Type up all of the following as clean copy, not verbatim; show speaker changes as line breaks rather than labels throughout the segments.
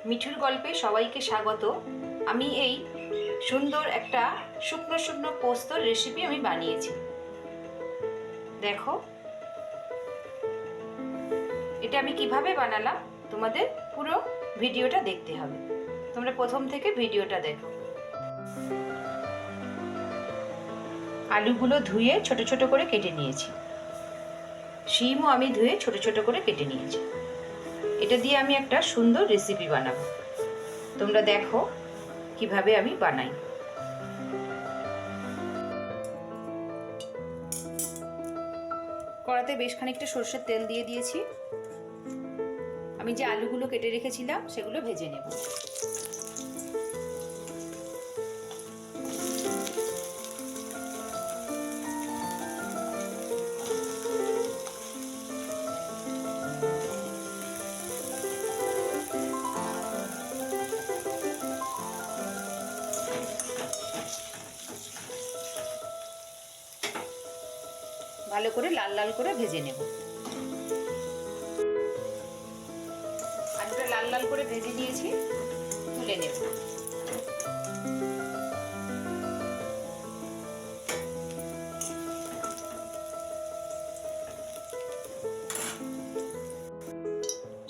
মিঠুর গল্পে সবাইকে স্বাগত। আমি এই সুন্দর একটা শুকনো শুকনো পোস্তর রেসিপি আমি বানিয়েছি। দেখো এটা আমি কিভাবে বানালাম, তোমাদের পুরো ভিডিওটা দেখতে হবে। তোমরা প্রথম থেকে ভিডিওটা দেখো। আলুগুলো ধুয়ে ছোট ছোট করে কেটে নিয়েছি। শিমও আমি ধুয়ে ছোট ছোট করে কেটে নিয়েছি। এটা দিয়ে আমি একটা সুন্দর রেসিপি বানাবো। তোমরা দেখো কিভাবে আমি বানাই। কড়াতে বেশ খানিকটা সরষের তেল দিয়ে দিয়েছি। আমি যে আলুগুলো কেটে রেখেছিলাম সেগুলো ভেজে নেব। ভালো করে লাল লাল করে ভেজে নেব। আলুটা লাল লাল করে ভেজে নিয়েছি, তুলে নেব।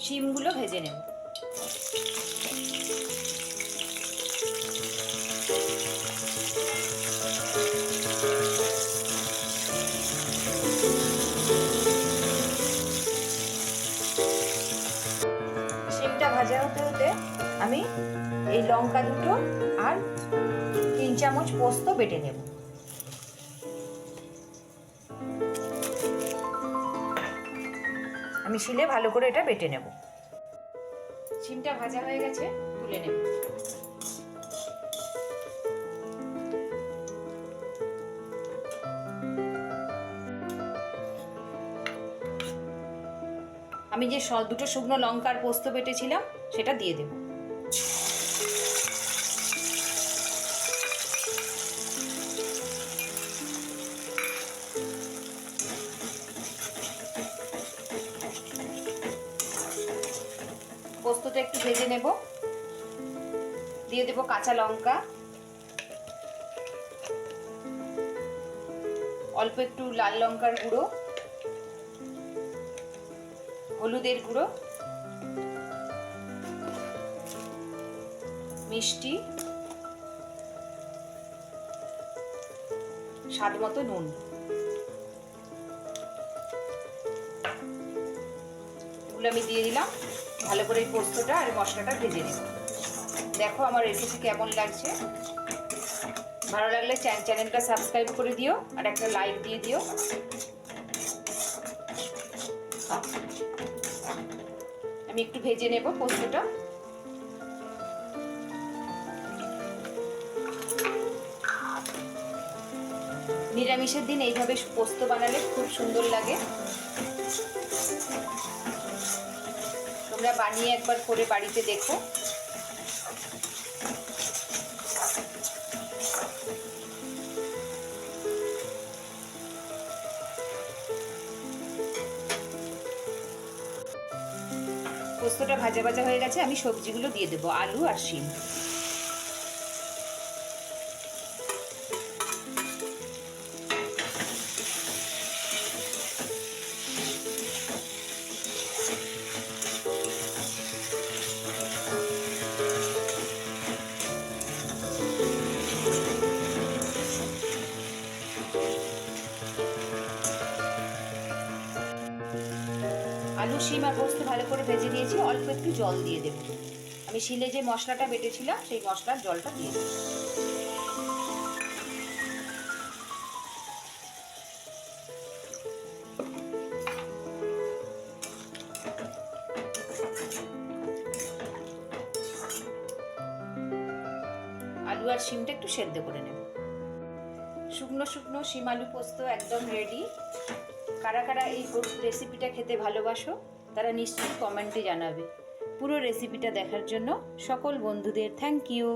শিমগুলো ভেজে নেব। শিমটা ভাজা হতে হতে আমি এই লঙ্কা দুটো আর 3 চামচ পোস্ত বেটে নেব। আমি শিলে ভালো করে এটা বেটে নেব। শিমটা ভাজা হয়ে গেছে, তুলে নেব। আমি যে দুটো শুকনো লঙ্কার পোস্ত বেটেছিলাম সেটা দিয়ে দেব। পোস্তটা একটু ভেজে নেব। দিয়ে দেব কাঁচা লঙ্কা, অল্প একটু লাল লঙ্কার গুঁড়ো, হলুদের গুঁড়ো, মিষ্টি, স্বাদ মতো নুন। এগুলো আমি দিয়ে দিলাম। ভালো করে এই পোস্তটা আর মশলাটা ভেজে নেব। দেখো আমার রেসিপি কেমন লাগছে। ভালো লাগলে চ্যানেলটা সাবস্ক্রাইব করে দিও আর একটা লাইক দিয়ে দিও। আমি একটু ভেজে নেব পোস্তটা। নিরামিষের দিন এইভাবে পোস্ত বানালে খুব সুন্দর লাগে। তোমরা বানিয়ে একবার করে বাড়িতে দেখো। পোস্তটা ভাজা ভাজা হয়ে গেছে, আমি সবজিগুলো দিয়ে দেবো, আলু আর শিম। আলু শিম আর পোস্ত ভালো করে ভেজে নিয়েছি। অল্প একটু জল দিয়ে দেব। আমি শিলে যে মশলাটা বেটেছিলাম সেই মশলার জলটা দিয়ে দেব। আলু আর শিমটা একটু সেদ্ধ করে নেব। শুকনো শুকনো শিম আলু পোস্ত একদম রেডি। কারা কারা এই রেসিপিটা খেতে ভালোবাসো তারা নিশ্চয়ই কমেন্টে জানাবে। পুরো রেসিপিটা দেখার জন্য সকল বন্ধুদের থ্যাংক ইউ।